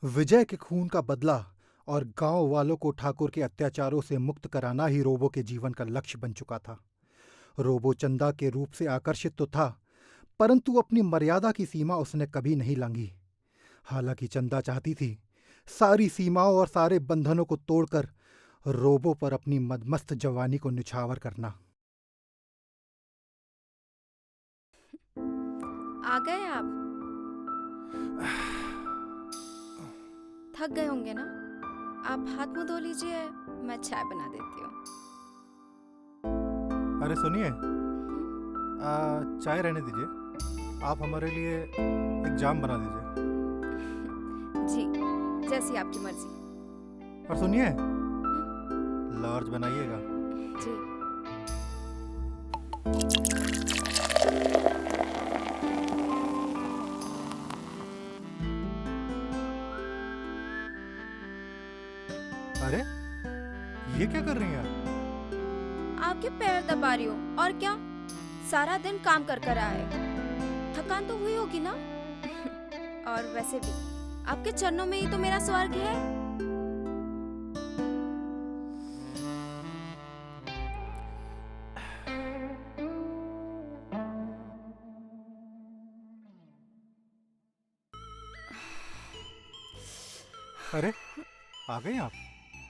विजय के खून का बदला और गांव वालों को ठाकुर के अत्याचारों से मुक्त कराना ही रोबो के जीवन का लक्ष्य बन चुका था। रोबो चंदा के रूप से आकर्षित तो था, परंतु अपनी मर्यादा की सीमा उसने कभी नहीं लांघी। हालांकि चंदा चाहती थी सारी सीमाओं और सारे बंधनों को तोड़कर रोबो पर अपनी मदमस्त जवानी को निछावर करना। आ गए आप? थक गए होंगे ना? आप हाथ मुंह धो लीजिए, मैं चाय बना देती हूँ। अरे सुनिए, चाय रहने दीजिए, आप हमारे लिए एक जाम बना दीजिए। जी, जैसी आपकी मर्जी। और सुनिए, लार्ज बनाइएगा। जी। अरे ये क्या कर रही हैं आप? आपके पैर दबा रही हूँ, और क्या? सारा दिन काम कर कर आए, थकान तो हुई होगी ना? और वैसे भी आपके चरणों में ही तो मेरा स्वर्ग है। अरे आ गए आप?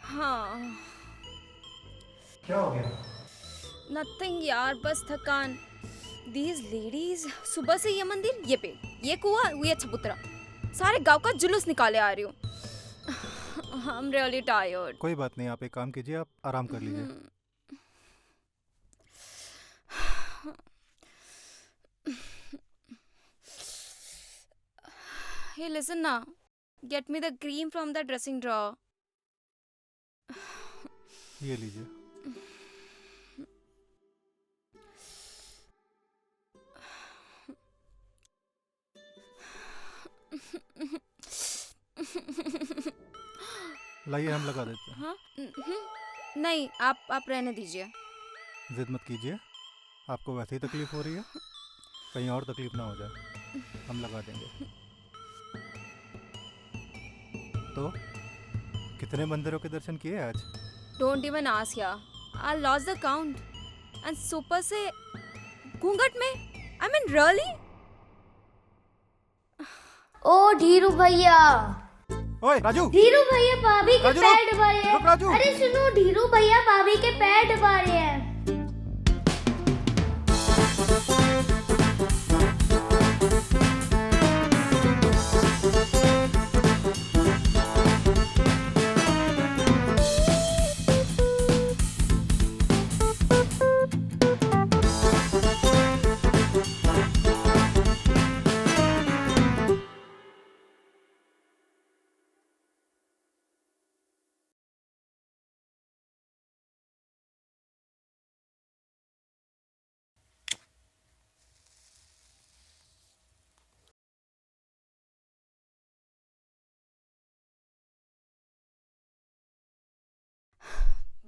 हाँ। क्या हो गया? नथिंग यार, बस थकान। दीज लेडीज, सुबह से ये मंदिर, ये पेड़, ये कुआं, ये चबूतरा, सारे गांव का जुलूस निकाले आ रही हूँ। I'm really tired. कोई बात नहीं, आप एक काम कीजिए, आप आराम कर लीजिए। Hey, listen now. Get me the cream from the dressing drawer. ये लीजिए। लाइए, हम लगा देते हैं। हाँ? नहीं, आप रहने दीजिए। जिद मत कीजिए, आपको वैसे ही तकलीफ हो रही है, कहीं और तकलीफ ना हो जाए, हम लगा देंगे। तो कितने मंदिरों के दर्शन किए आज? Don't even ask यार. I lost the count. And super से घूंघट में? I mean really? ओ धीरू भैया, ओए राजू! धीरू भैया भाभी के राजू, पैर दबा रहे रुक राजू! हैं। अरे सुनो, धीरू भैया भाभी के पैर दबा रहे हैं।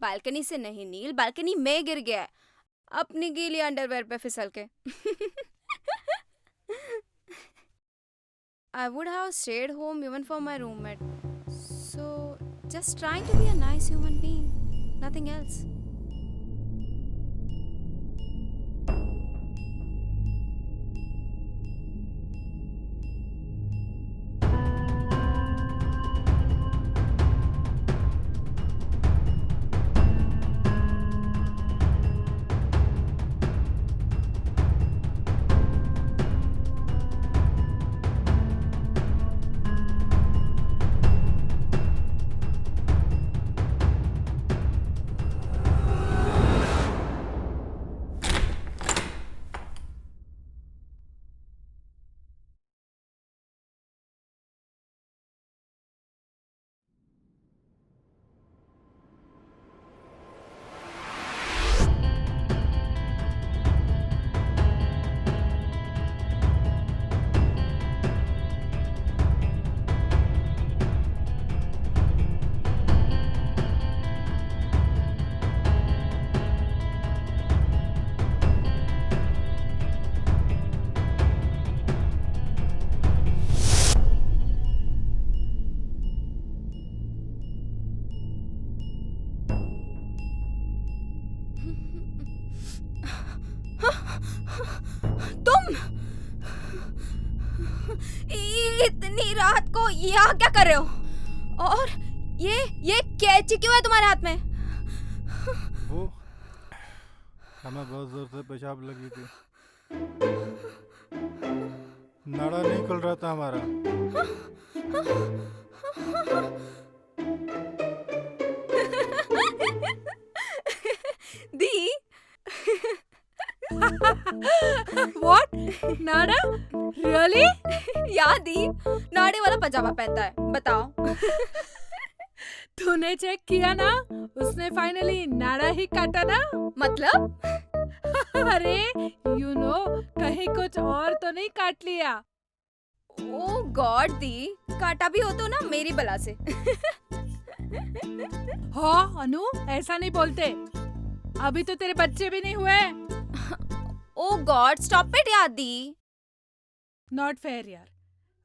बालकनी से नहीं नील, बालकनी में गिर गया है अपनी गीली अंडरवेयर पे फिसल के। I would have stayed home even for my roommate. So, just trying to be a nice human being. Nothing else. तुम इतनी रात को यहाँ क्या कर रहे हो? और ये कैंची क्यों है तुम्हारे हाथ में? वो हमें बहुत जोर से पेशाब लगी थी, नाड़ा नहीं खुल रहा था हमारा। दी What? नाड़ा? Really? या दी नाड़े वाला पजामा पहनता है, बताओ। तूने चेक किया ना? उसने फाइनली नाड़ा ही काटा ना? मतलब अरे कहीं कुछ और तो नहीं काट लिया? ओ गॉड दी, काटा भी हो तो ना मेरी बला से। हाँ अनु, ऐसा नहीं बोलते। अभी तो तेरे बच्चे भी नहीं हुए। ओ गॉड स्टॉप इट यार दी। नॉट फेयर यार,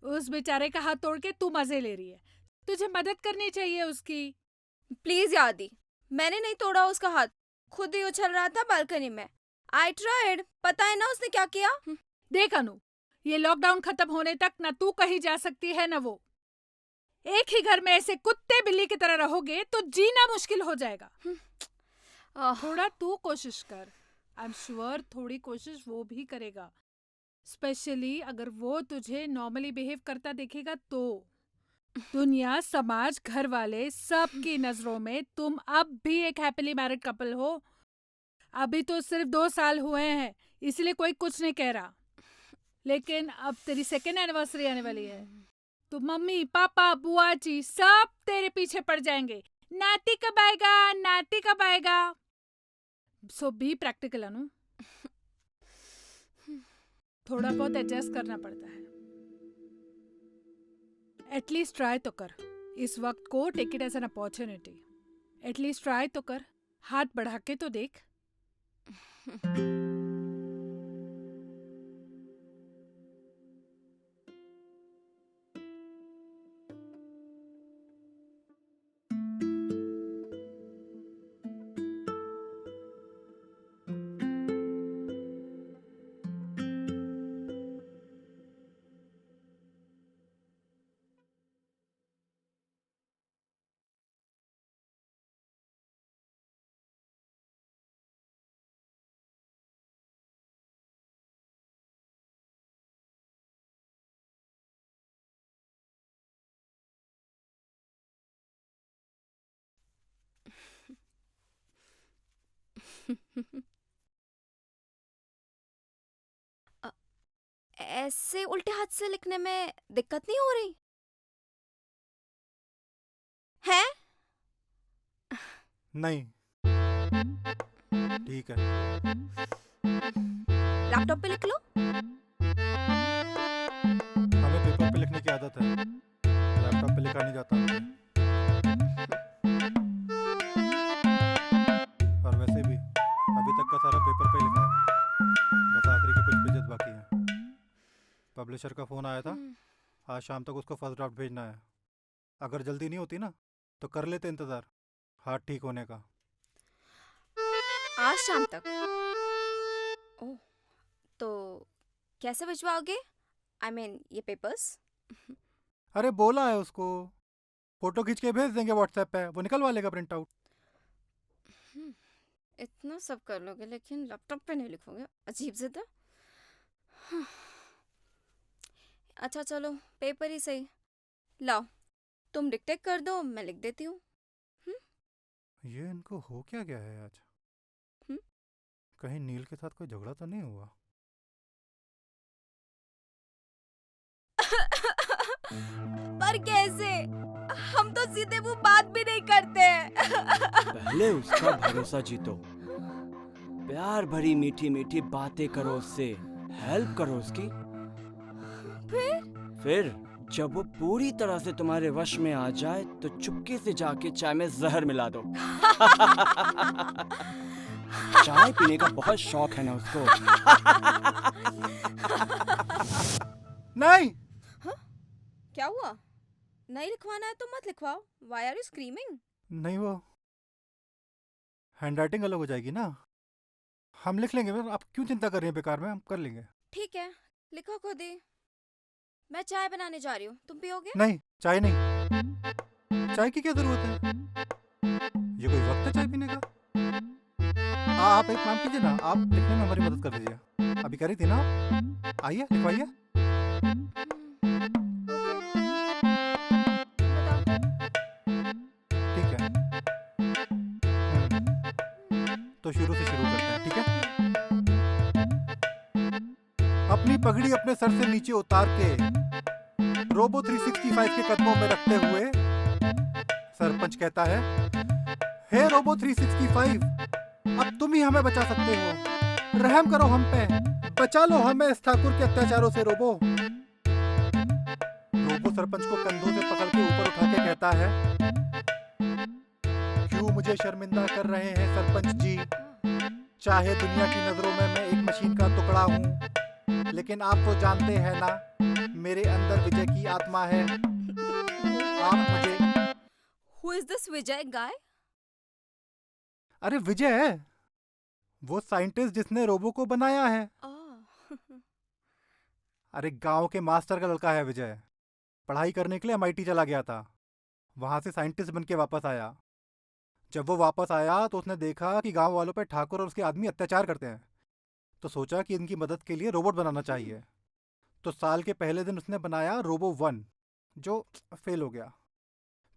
उस बेचारे का हाथ तोड़ के तू मजे ले रही है। तुझे मदद करनी चाहिए उसकी। प्लीज यार दी, मैंने नहीं तोड़ा उसका हाथ, खुद ही उछल रहा था बालकनी में। आई ट्राइड, पता है ना उसने क्या किया? देख अनु, ये लॉकडाउन खत्म होने तक न तू कहीं जा सकती है न वो। एक ही घर में ऐसे कुत्ते बिल्ली की तरह रहोगे तो जीना मुश्किल हो जाएगा। थोड़ा तू कोशिश कर, आई एम श्योर थोड़ी कोशिश वो भी करेगा। स्पेशली अगर वो तुझे नॉर्मली बिहेव करता देखेगा तो। दुनिया, समाज, घर वाले सबकी नजरों में तुम अब भी एक हैप्पीली मैरिड कपल हो। अभी तो सिर्फ 2 साल हुए हैं, इसलिए कोई कुछ नहीं कह रहा। लेकिन अब तेरी सेकेंड एनिवर्सरी आने वाली है तो मम्मी पापा बुआ जी सब तेरे पीछे पड़ जाएंगे। नाती कब आएगा, नाती कब आएगा। सो बी प्रैक्टिकल अनु। थोड़ा बहुत एडजस्ट करना पड़ता है। एटलीस्ट ट्राई तो कर। इस वक्त को take it as an opportunity. At least try तो कर, हाथ बढ़ा के तो देख। ऐसे उल्टे हाथ से लिखने में दिक्कत नहीं हो रही है? नहीं, ठीक है। लैपटॉप पे लिख लो। हमें पेपर पे लिखने की आदत है, लैपटॉप पे लिखा नहीं जाता हमसे। और वैसे भी अभी तक का सारा पेपर पे लिखा है, बस आखिरी के कुछ पेजेस बाकी हैं। पब्लिशर का फ़ोन आया था, आज शाम तक उसको फर्स्ट ड्राफ्ट भेजना है। अगर जल्दी नहीं होती ना तो कर लेते इंतज़ार हाथ ठीक होने का। आज शाम तक? ओह, तो कैसे भिजवाओगे? आई मीन ये पेपर्स? अरे बोला है उसको, फ़ोटो खींच के भेज देंगे व्हाट्सएप पे, वो निकलवा लेगा प्रिंट आउट। इतना सब कर लोगे लेकिन लैपटॉप पे नहीं लिखोगे, अजीब से था। अच्छा चलो पेपर ही सही, लाओ तुम डिक्टेट कर दो, मैं लिख देती हूँ। ये इनको हो क्या गया है आज? हम्म? कहीं नील के साथ कोई झगड़ा तो नहीं हुआ? पर कैसे? हम तो सीधे वो बात भी नहीं करते हैं। पहले उसका भरोसा जीतो, प्यार भरी मीठी मीठी बातें करो उससे, हेल्प करो उसकी। फिर जब वो पूरी तरह से तुम्हारे वश में आ जाए तो चुपके से जाके चाय में जहर मिला दो। चाय पीने का बहुत शौक है ना उसको। नहीं, क्या हुआ? नहीं लिखवाना है तो मत लिखवाओ। Why are you screaming? नहीं, वो हैंडराइटिंग अलग हो जाएगी ना, हम लिख लेंगे, आप क्यों चिंता कर रही हैं बेकार में, हम कर लेंगे। ठीक है, लिखो खुद ही। मैं चाय बनाने जा रही हूँ, तुम पियोगे? नहीं, चाय नहीं, चाय की क्या जरूरत है, ये कोई वक्त है चाय पीने का। आप एक काम कीजिए ना, आप लिखने में हमारी मदद कर दीजिए, अभी करी थी ना आप, आइए लिखवाइए। ठीक है, तो शुरू से शुरू करते हैं, ठीक है। अपनी पगड़ी अपने सर से नीचे उतार के रोबो 365 के कदमों में रखते हुए सरपंच कहता है, हे रोबो 365, अब तुम ही हमें बचा सकते हो, रहम करो हम पे, बचा लो हमें इस ठाकुर के अत्याचारों से। रोबो रोबो सरपंच को कंधों से पकड़ के ऊपर उठा के कहता है, क्यों मुझे शर्मिंदा कर रहे हैं सरपंच जी, चाहे दुनिया की नजरों में मैं एक मशीन का टुकड़ा हूँ, लेकिन आप तो जानते हैं ना, मेरे अंदर विजय की आत्मा है। आप मुझे Who is this Vijay guy? अरे विजय है वो साइंटिस्ट जिसने रोबो को बनाया है। Oh. अरे गांव के मास्टर का लड़का है विजय, पढ़ाई करने के लिए एमआईटी चला गया था, वहां से साइंटिस्ट बन के वापस आया। जब वो वापस आया तो उसने देखा कि गांव वालों पे ठाकुर और उसके आदमी अत्याचार करते हैं, तो सोचा कि इनकी मदद के लिए रोबोट बनाना चाहिए। तो साल के पहले दिन उसने बनाया रोबो 1, जो फेल हो गया।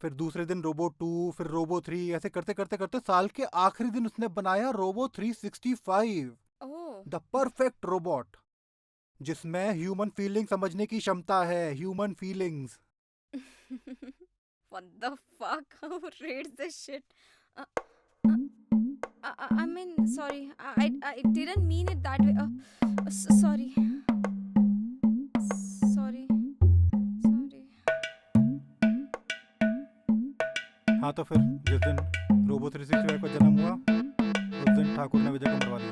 फिर दूसरे दिन रोबो 2, फिर रोबो 3, ऐसे करते करते करते साल के आखिरी दिन उसने बनाया robo 365, Oh. The perfect robot, जिसमें ह्यूमन फीलिंग समझने की क्षमता है, human feelings. What the fuck? Who reads this shit? I mean, sorry. I didn't mean it that way. Sorry. Sorry. Sorry. हाँ तो फिर जिस दिन रोबो 365 का जन्म हुआ उस दिन ठाकुर ने विजय को मरवा दिया,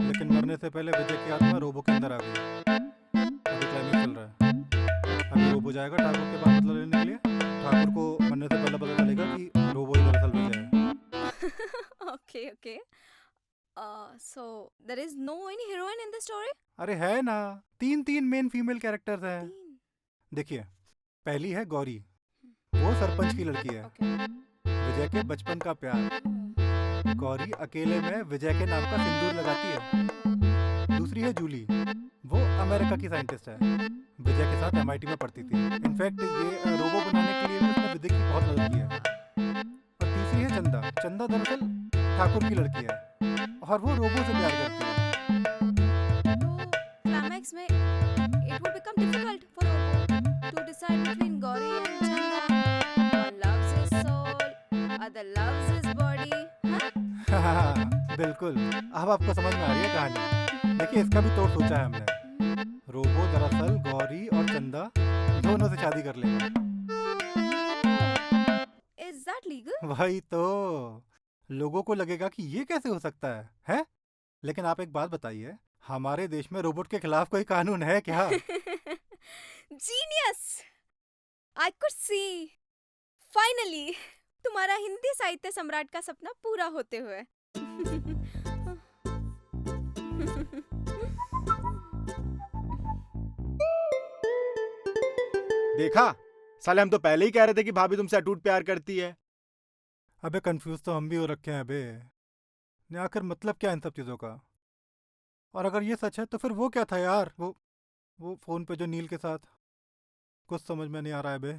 लेकिन मरने से पहले विजय की आत्मा रोबो के अंदर आ गई। अभी क्लाइमेक्स चल रहा है, अभी रोबो जाएगा ठाकुर के पास बदला लेने के लिए। ठाकुर को मरने से पहले पता चलेगा कि रोबो ही दरअसल विजय है। Okay, okay. So there is no any heroine in the story? अरे है ना, तीन मेन फीमेल कैरेक्टर्स हैं। तीन. देखिए, पहली है गौरी, वो सरपंच की लड़की है, Okay. विजय के बचपन का प्यार। गौरी अकेले में विजय के नाम का सिंदूर लगाती है। दूसरी है जूली, वो अमेरिका की साइंटिस्ट है, विजय के साथ एमआईटी में पढ़ती थी। इनफैक्ट ये रोबो बनाने के लिए भी उसने विजय की बहुत मदद की है। और तीसरी है चंदा, चंदा दरअसल ठाकुर की लड़की है और वो रोबो से प्यार करती है। तो climax में it would become difficult for Robo to decide between Gauri and Chanda. One loves his soul, other loves his body. Huh? बिल्कुल, अब आपको समझ में आ रही है कहानी। देखिए, इसका भी तोड़ सोचा है हमने। रोबो दरअसल गौरी और चंदा दोनों से शादी कर लेगा। Is that legal? वही तो, लोगों को लगेगा कि ये कैसे हो सकता है, हैं? लेकिन आप एक बात बताइए, हमारे देश में रोबोट के खिलाफ कोई कानून है क्या? Genius! I could see. Finally, तुम्हारा हिंदी साहित्य सम्राट का सपना पूरा होते हुए। देखा, साले हम तो पहले ही कह रहे थे कि भाभी तुमसे अटूट प्यार करती है। अबे कंफ्यूज तो हम भी हो रखे हैं अबे, ने आखिर मतलब क्या इन सब चीजों का? और अगर ये सच है तो फिर वो क्या था यार, वो फोन पे जो नील के साथ, कुछ समझ में नहीं आ रहा है बे।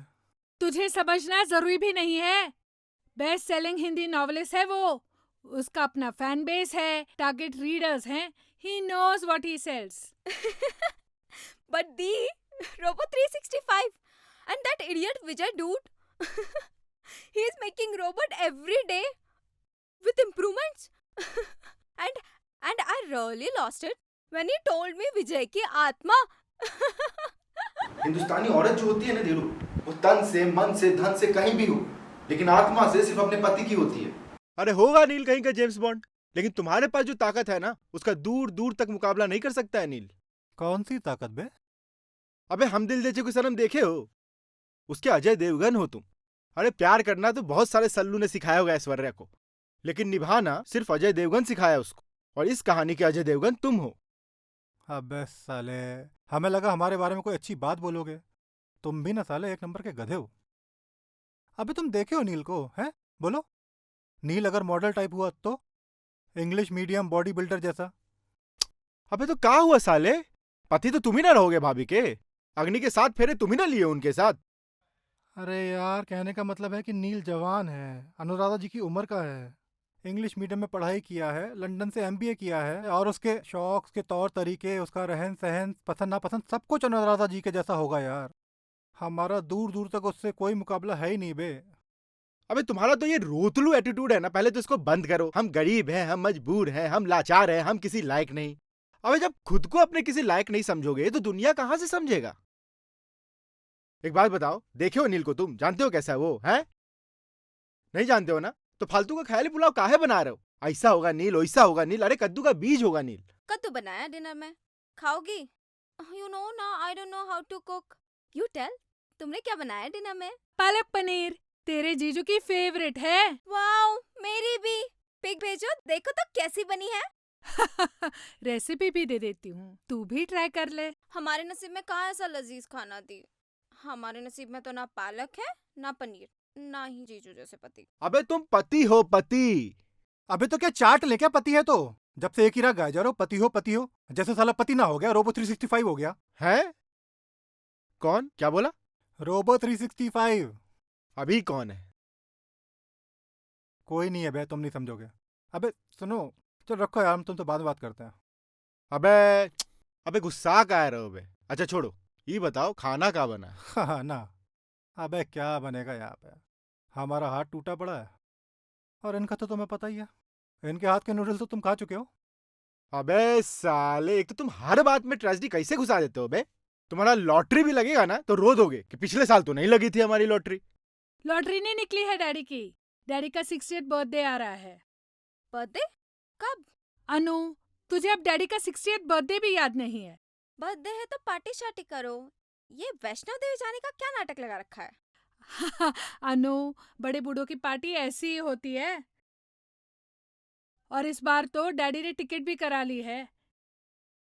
तुझे समझना जरूरी भी नहीं है। बेस्ट सेलिंग हिंदी नॉवेलिस्ट है वो, उसका अपना फैन बेस है, टारगेट रीडर्स हैं। He knows what he sells. But the Robo 365 and that idiot Vijay dude, he is making robot every day with improvements. and I really lost it when he told me Vijay की आत्मा। हिंदुस्तानी औरत जो होती है ना धीरू, वो तन से, मन से, धन से कहीं भी हो, लेकिन आत्मा से सिर्फ अपने पति की होती है। अरे होगा नील कहीं का जेम्स बॉन्ड, लेकिन तुम्हारे पास जो ताकत है ना, उसका दूर दूर तक मुकाबला नहीं कर सकता है नील। कौन सी ताकत बे? अबे हम दिल दे चुके सनम देखे हो, उसके अजय देवगन हो तुम। अरे प्यार करना तो बहुत सारे सल्लू ने सिखाया होगा ऐश्वर्या को, लेकिन निभाना सिर्फ अजय देवगन सिखाया उसको। और इस कहानी के अजय देवगन तुम हो। अबे साले, हमें लगा हमारे बारे में कोई अच्छी बात बोलोगे। तुम भी ना साले एक नंबर के गधे हो। अबे तुम देखे हो नील को, हैं? बोलो, नील अगर मॉडल टाइप हुआ तो? इंग्लिश मीडियम बॉडी बिल्डर जैसा। अबे तो क्या हुआ साले, पति तो तुम ही ना रहोगे भाभी के। अग्नि के साथ फेरे तुम ही ना लिए उनके साथ। अरे यार, कहने का मतलब है कि नील जवान है, अनुराधा जी की उम्र का है, इंग्लिश मीडियम में पढ़ाई किया है, लंदन से एमबीए किया है, और उसके शौक, उसके तौर तरीके, उसका रहन सहन, पसंद नापसंद सब कुछ अनुराधा जी के जैसा होगा यार। हमारा दूर दूर तक उससे कोई मुकाबला है ही नहीं बे। अबे तुम्हारा तो ये रोतलू एटीट्यूड है ना, पहले तो इसको बंद करो। हम गरीब हैं, हम मजबूर हैं, हम लाचार हैं, हम किसी लायक नहीं। अबे जब खुद को अपने किसी लायक नहीं समझोगे तो दुनिया कहां से समझेगा। एक बात बताओ, देखे हो नील को तुम? जानते हो कैसा है वो, है? नहीं जानते हो ना, तो फालतू का ख्याली पुलाव काहे बना रहे हो? ऐसा होगा नील, वैसा होगा नील, अरे कद्दू का बीज होगा नील। कद्दू बनाया डिनर में, खाओगी? यू नो ना, I don't know how to cook. You tell, तुमने क्या बनाया डिनर में? पालक पनीर, तेरे जीजू की फेवरेट है। वाओ, मेरी भी। पिक भेजो, देखो तो कैसी बनी है। रेसिपी भी दे देती हूँ, तू भी ट्राई कर ले। हमारे नसीब में कहाँ ऐसा लजीज खाना थी। हमारे नसीब में तो ना पालक है, ना पनीर, ना ही जीजू जैसे पति। अबे तुम पति हो, पति। अबे तो क्या चाट ले क्या? पति है तो जब से एक ही राह गाए जा रहे हो, पति हो, जैसे साला पति ना हो गया, रोबो 365 हो गया है? कौन? क्या बोला? रोबो 365। अभी कौन है? कोई नहीं है बे, तुम नहीं समझोगे। अबे सुनो, चलो रखो यार, हम तुमसे बाद में बात करते हैं। अबे अबे गुस्सा का रहे हो बे। अच्छा छोड़ो, ये बताओ खाना क्या बना है? हाँ ना, अबे क्या बनेगा यहाँ पे? हमारा हाथ टूटा पड़ा है, और इनका तो तुम्हें पता ही है, इनके हाथ के नूडल्स तो तुम खा चुके हो। अबे साले, एक तो तुम हर बात में ट्रेजेडी कैसे घुसा देते हो बे। तुम्हारा लॉटरी भी लगेगा ना तो रो दोगे कि पिछले साल तो नहीं लगी थी हमारी लॉटरी। लॉटरी नहीं निकली है डैडी की। डैडी का 60th बर्थडे आ रहा है। बर्थडे कब? अनु, तुझे अब डैडी का 60th बर्थडे भी याद नहीं है? बर्थडे है तो पार्टी शार्टी करो। ये वैष्णो देवी जाने का क्या नाटक लगा रखा है? अनु, बड़े बूढ़ों की पार्टी ऐसी ही होती है। और इस बार तो डैडी ने टिकट भी करा ली है,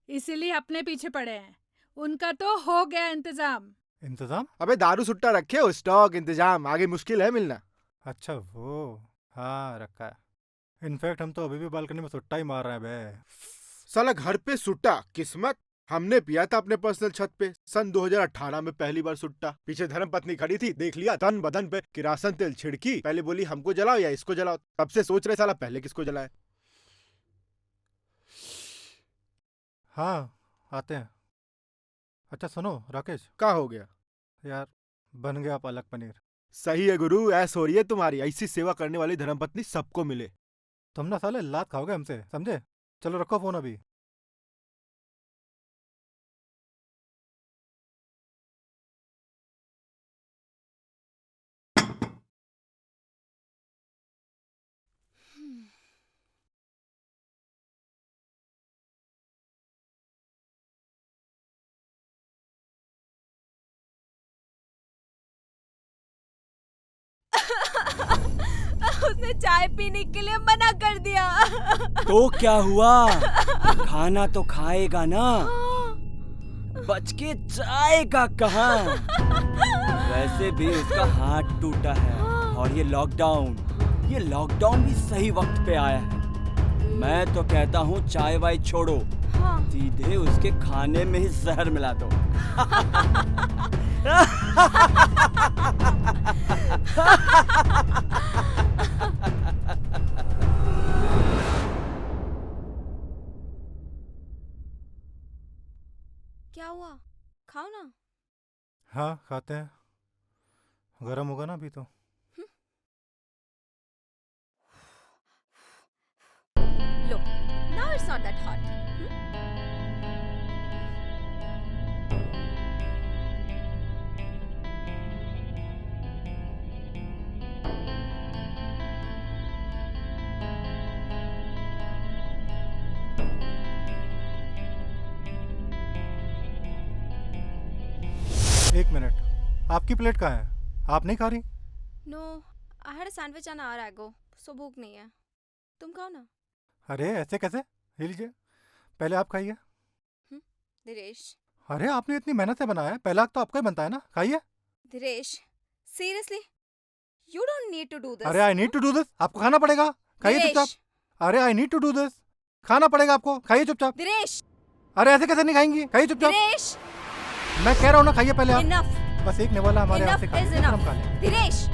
इसीलिए अपने पीछे पड़े हैं। उनका तो हो गया इंतजाम। इंतजाम? अबे दारू सुट्टा रखे हो, स्टॉक इंतजाम आगे मुश्किल है मिलना। अच्छा वो, हाँ रखा है। इनफैक्ट हम तो अभी भी बालकनी में सुट्टा ही मार रहे हैं बे। साला घर पे सुट्टा, किस्मत। हमने पिया था अपने पर्सनल छत पे सन 2018 में पहली बार सुट्टा। पीछे धर्मपत्नी खड़ी थी, देख लिया, तन बदन पे किरासन तेल छिड़की, पहले बोली हमको जलाओ या इसको जलाओ। तब से सोच रहे साला पहले किसको जलाए। हाँ आते हैं। अच्छा सुनो राकेश, क्या हो गया? यार बन गया पालक पनीर। सही है गुरु, ऐस हो रही है तुम्हारी। ऐसी सेवा करने वाली धर्मपत्नी सबको मिले। तुम ना साले लात खाओगे हमसे, समझे? चलो रखो फोन अभी। उसने चाय पीने के लिए मना कर दिया। तो क्या हुआ, खाना तो खाएगा ना, बच के जाएगा कहाँ? वैसे भी उसका हाथ टूटा है, और ये लॉकडाउन भी सही वक्त पे आया है। मैं तो कहता हूँ चाय वाय छोड़ो, सीधे उसके खाने में ही जहर मिला दो। क्या हुआ? खाओ ना। हाँ खाते हैं, गरम होगा ना अभी तो। लो, now it's not that hot. एक मिनट, आपकी प्लेट कहाँ है? आप नहीं खा रही? No, I had a sandwich and hour ago, so भूख नहीं है। तुम खाओ ना। अरे ऐसे कैसे? ये लीजिए, पहले आप खाइए। दिनेश, अरे आपने इतनी मेहनत से बनाया है, पहला तो आपका ही बनता है ना, खाइए। Dinesh, seriously, you don't need to do this. अरे I need to do this, आपको खाना पड़ेगा, खाइए चुपचाप। अरे I need to do this, खाना पड़ेगा आपको, खाइए चुपचाप। दिनेश, अरे ऐसे कैसे नहीं खाएंगी, खाइए चुपचाप। दिनेश, मैं कह रहा हूँ ना, खाइए पहले आप। इनफ, बस एक निवाला हमारे इनफ हाथ से खा इज लीजिए, फिर हम इनफ। खा लेंगे। दिनेश,